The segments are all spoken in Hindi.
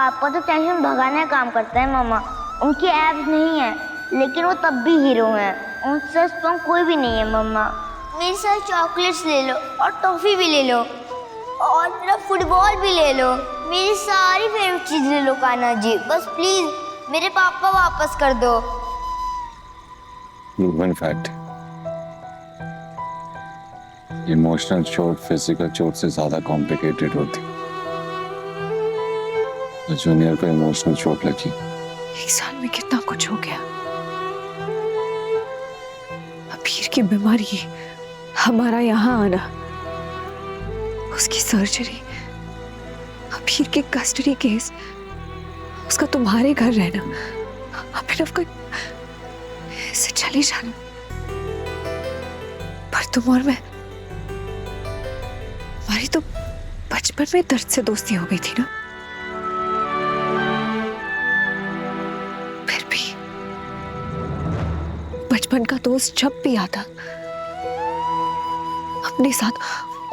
पापा तो टेंशन भगाने का काम करते हैं मामा। उनकी एब्स नहीं है लेकिन वो तब भी हीरो हैं। उनसे स्ट्रॉन्ग कोई भी नहीं है मम्मा। मेरे साथ चॉकलेट्स ले लो और टॉफी भी ले लो और मेरा फुटबॉल भी ले लो। मेरी सारी फेवरेट चीज ले लो कान्हा जी, बस प्लीज मेरे पापा वापस कर दो। इन फैक्ट इमोशनल चोट फिजिकल चोट से ज्यादा कॉम्प्लिकेटेड होती। जूनियर को इमोशनल चोट लगी। एक साल में कितना कुछ हो गया। अबीर की बीमारी, हमारा यहाँ आना, उसकी सर्जरी, अबीर के कस्टडी केस, उसका तुम्हारे घर रहना, अभिनव का ऐसे चले जाना। पर तुम और मैं, हमारी तो बचपन में दर्द से दोस्ती हो गई थी ना। फिर भी बचपन का दोस्त जब भी आता अपने साथ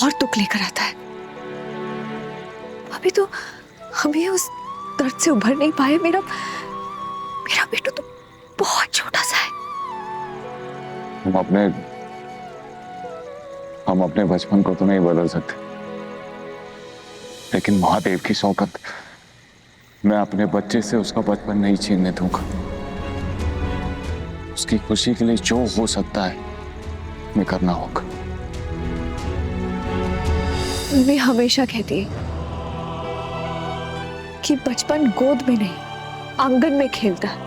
और दुख लेकर आता है। अभी तो हम ये उस दर्द से उभर नहीं पाए। मेरा बेटू तो बहुत छोटा सा है। हम अपने बचपन को तो नहीं बदल सकते, लेकिन महादेव की सौगंध, मैं अपने बच्चे से उसका बचपन नहीं छीनने दूंगा। उसकी खुशी के लिए जो हो सकता है मैं करना होगा। मैं हमेशा कहती है कि बचपन गोद में नहीं आंगन में खेलता है।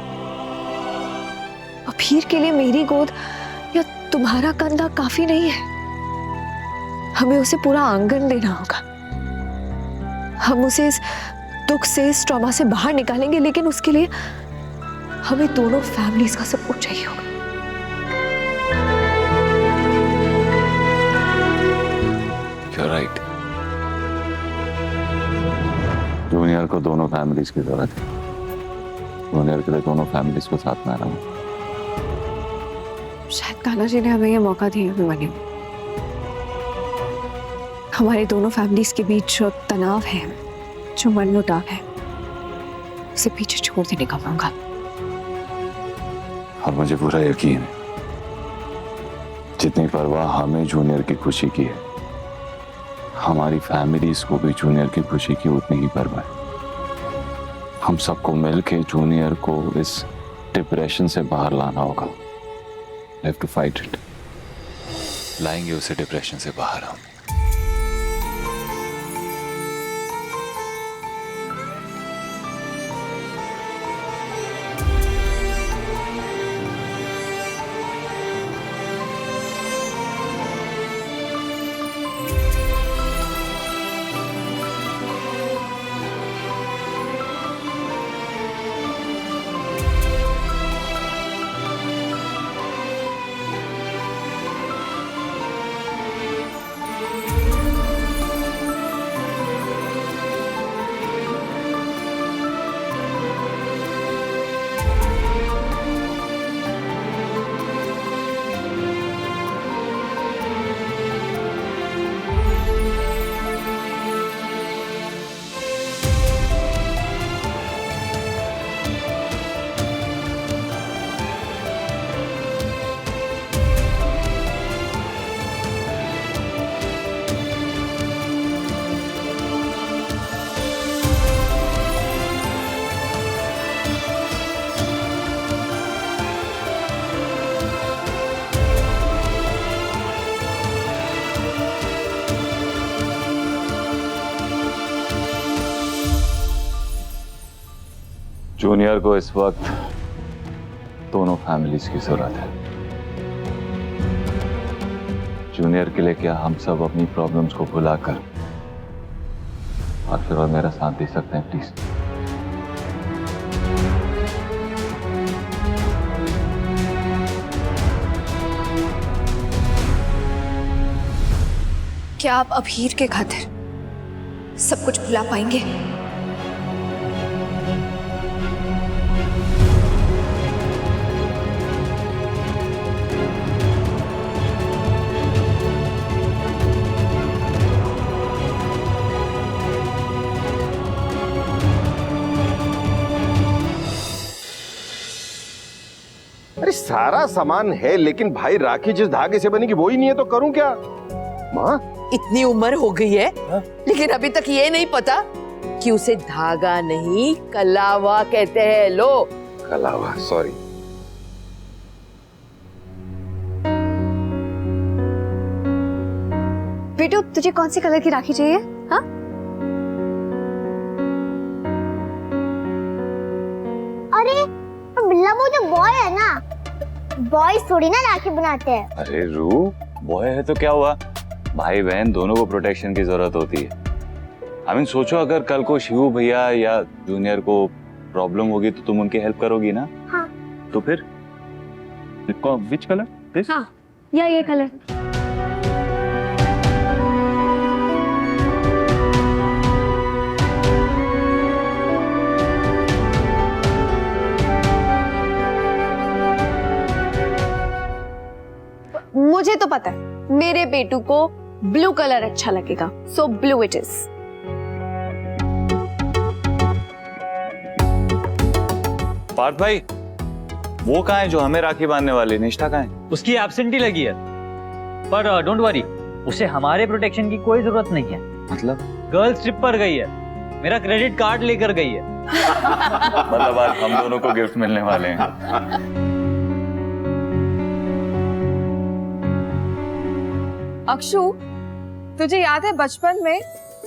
अबीर के लिए मेरी गोद या तुम्हारा कंधा काफी नहीं है। हमें उसे पूरा आंगन देना होगा। हम उसे इस दुख से, इस ट्रॉमा से बाहर निकालेंगे, लेकिन उसके लिए हमें दोनों फैमिलीज का सपोर्ट चाहिए होगा। You're right. जूनियर को दोनों फैमिलीज की जरूरत है। जूनियर के लिए दोनों फैमिलीज को साथ में आना है। शायद कान्हा जी ने हमें ये मौका दिया अभिमन्यु। हमारे दोनों फैमिलीज के बीच जो तनाव है, जो मनमुटाव है, उसे पीछे छोड़ देने का मौका। और मुझे पूरा यकीन है जितनी परवाह हमें जूनियर की खुशी की है, हमारी फैमिलीज को भी जूनियर की खुशी की उतनी ही परवाह है। हम सबको मिलकर जूनियर को इस डिप्रेशन से बाहर लाना होगा। We have to fight it. लाएंगे उसे डिप्रेशन से बाहर हम। जूनियर को इस वक्त दोनों फैमिलीज की जरूरत है। जूनियर के लिए क्या हम सब अपनी प्रॉब्लम्स को भुलाकर आखिर और मेरा साथ दे सकते हैं प्लीज? क्या आप अबीर के खातिर सब कुछ भुला पाएंगे? सारा सामान है, लेकिन भाई राखी जिस धागे से बनेगी वो ही नहीं है तो करूं क्या? माँ इतनी उम्र हो गई है लेकिन अभी तक ये नहीं पता कि उसे धागा नहीं कलावा कहते हैं। लो कलावा, सॉरी। बेटू तुझे कौन सी कलर की राखी चाहिए? हाँ अरे तो बिल्ला वो जो बॉय है ना, बॉयज थोड़ी ना राखी बनाते हैं। अरे रू, बॉय है तो क्या हुआ, भाई बहन दोनों को प्रोटेक्शन की जरूरत होती है। आई मीन सोचो अगर कल को शिवू भैया या जूनियर को प्रॉब्लम होगी तो तुम उनकी हेल्प करोगी ना? हाँ। तो फिर विच कलर दिस? हाँ या ये कलर। मुझे तो पता है मेरे बेटू को ब्लू कलर अच्छा लगेगा, so blue it is. Parth भाई, वो कहाँ है जो हमें राखी बांधने वाली? निष्ठा कहाँ है? उसकी एब्सेंटी लगी है, पर डोंट वरी, उसे हमारे प्रोटेक्शन की कोई जरूरत नहीं है। मतलब गर्ल्स ट्रिप पर गई है, मेरा क्रेडिट कार्ड लेकर गई है। मतलब आज हम दोनों को गिफ्ट मिलने वाले हैं। अक्षु, तुझे याद है बचपन में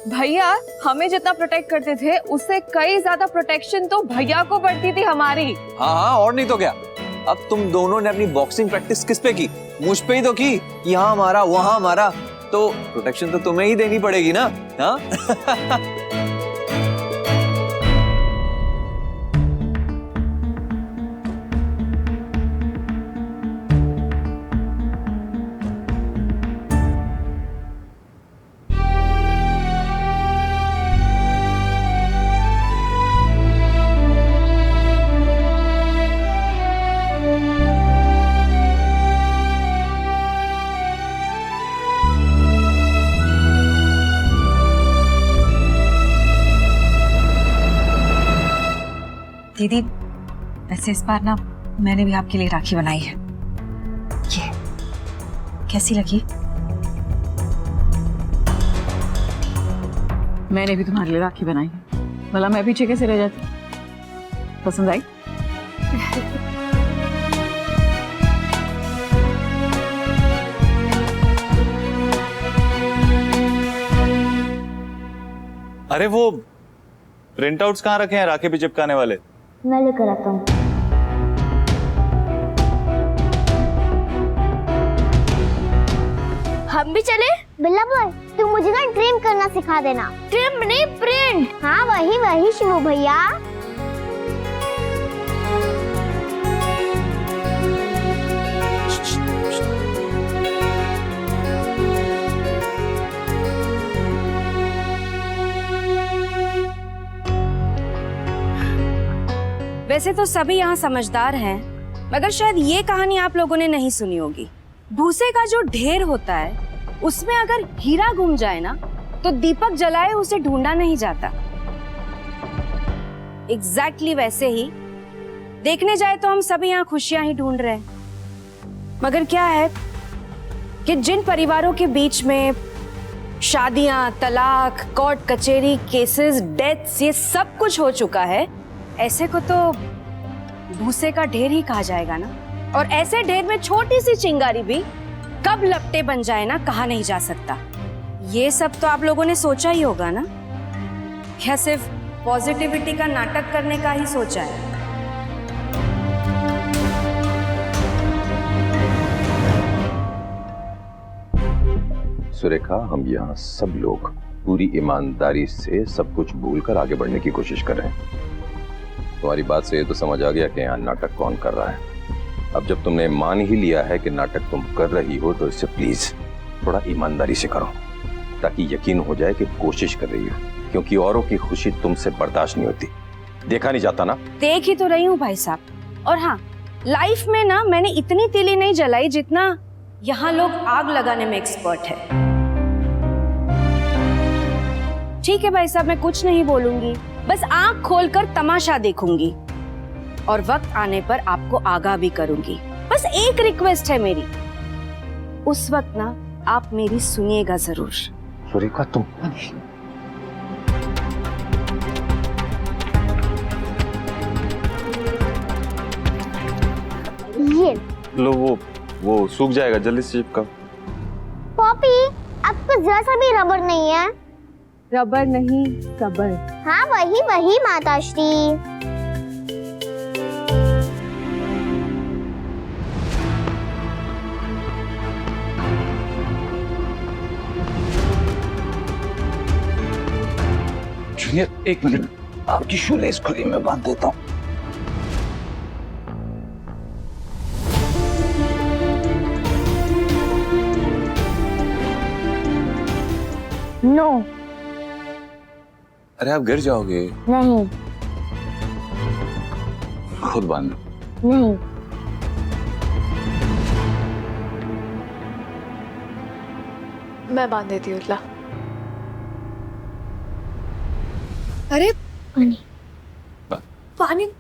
भैया हमें जितना प्रोटेक्ट करते थे उससे कई ज्यादा प्रोटेक्शन तो भैया को पड़ती थी हमारी। हाँ हाँ, और नहीं तो क्या। अब तुम दोनों ने अपनी बॉक्सिंग प्रैक्टिस किस पे की? मुझ पे ही तो की। यहाँ मारा वहां मारा, तो प्रोटेक्शन तो तुम्हें ही देनी पड़ेगी ना। हाँ दीदी, वैसे इस बार ना मैंने भी आपके लिए राखी बनाई है। ये कैसी लगी? मैंने भी तुम्हारे लिए राखी बनाई है, भला मैं पीछे कैसे रह जाती? पसंद आई? अरे वो प्रिंट आउट्स कहाँ रखे हैं राखी पे चिपकाने वाले? मैं लेकर आता हूँ। हम भी चले? बिल्ला बॉय, तू मुझे ना ड्रीम करना सिखा देना। ड्रीम नहीं, प्रिंट। हाँ वही वही शिवू भैया। वैसे तो सभी यहाँ समझदार हैं, मगर शायद ये कहानी आप लोगों ने नहीं सुनी होगी। भूसे का जो ढेर होता है उसमें अगर हीरा गुम जाए ना तो दीपक जलाए उसे ढूंढा नहीं जाता। एग्जैक्टली वैसे ही देखने जाए तो हम सभी यहाँ खुशियां ही ढूंढ रहे हैं, मगर क्या है कि जिन परिवारों के बीच में शादियां, तलाक, कोर्ट कचहरी, केसेस, डेथ्स, ये सब कुछ हो चुका है, ऐसे को तो भूसे का ढेर ही कहा जाएगा ना। और ऐसे ढेर में छोटी सी चिंगारी भी कब लपटे बन जाए ना कहा नहीं जा सकता। ये सब तो आप लोगों ने सोचा ही होगा ना, क्या सिर्फ पॉजिटिविटी का नाटक करने का ही सोचा है? सुरेखा, हम यहाँ सब लोग पूरी ईमानदारी से सब कुछ भूलकर आगे बढ़ने की कोशिश कर रहे हैं। तुम्हारी बात से ये तो समझ आ गया कि यहाँ नाटक कौन कर रहा है। अब जब तुमने मान ही लिया है कि नाटक तुम कर रही हो तो इससे प्लीज थोड़ा ईमानदारी से करो, ताकि यकीन हो जाए कि कोशिश कर रही हो, क्योंकि औरों की खुशी तुमसे बर्दाश्त नहीं होती। देखा नहीं जाता ना? देख ही तो रही हूँ भाई साहब। और हाँ, लाइफ में ना मैंने इतनी तीली नहीं जलाई जितना यहाँ लोग आग लगाने में एक्सपर्ट है। ठीक है भाई साहब, मैं कुछ नहीं बोलूंगी, बस आंख खोलकर तमाशा देखूंगी और वक्त आने पर आपको आगाह भी करूंगी। बस एक रिक्वेस्ट है मेरी, उस वक्त ना आप मेरी सुनिएगा जरूर। सुरेखा तुम ये लो, वो सूख जाएगा जल्दी से चिपका। पॉपी, आपको जरा सा भी रबर नहीं है? रबर नहीं, सबर। हाँ वही वही माताश्री। जूनियर एक मिनट, आपकी शूलेस खुली मैं बांध देता हूँ। नो अरे आप गिर जाओगे। नहीं खुद बांध। नहीं, मैं बांध देती हूँ। ला। अरे पानी पानी।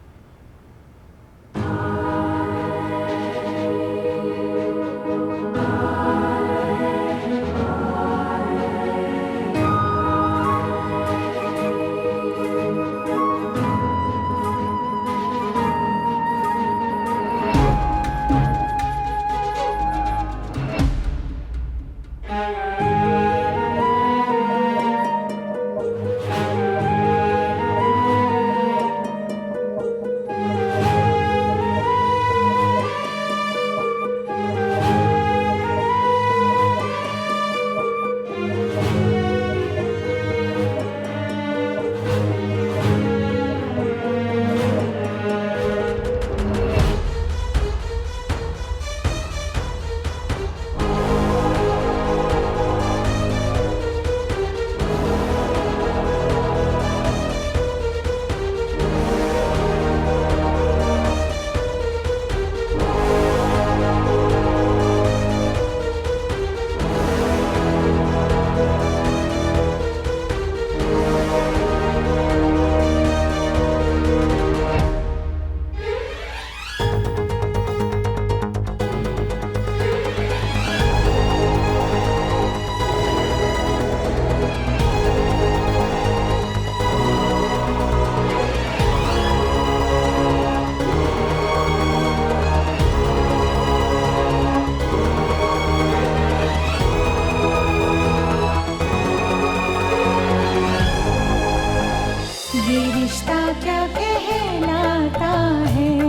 ये रिश्ता क्या कहलाता है।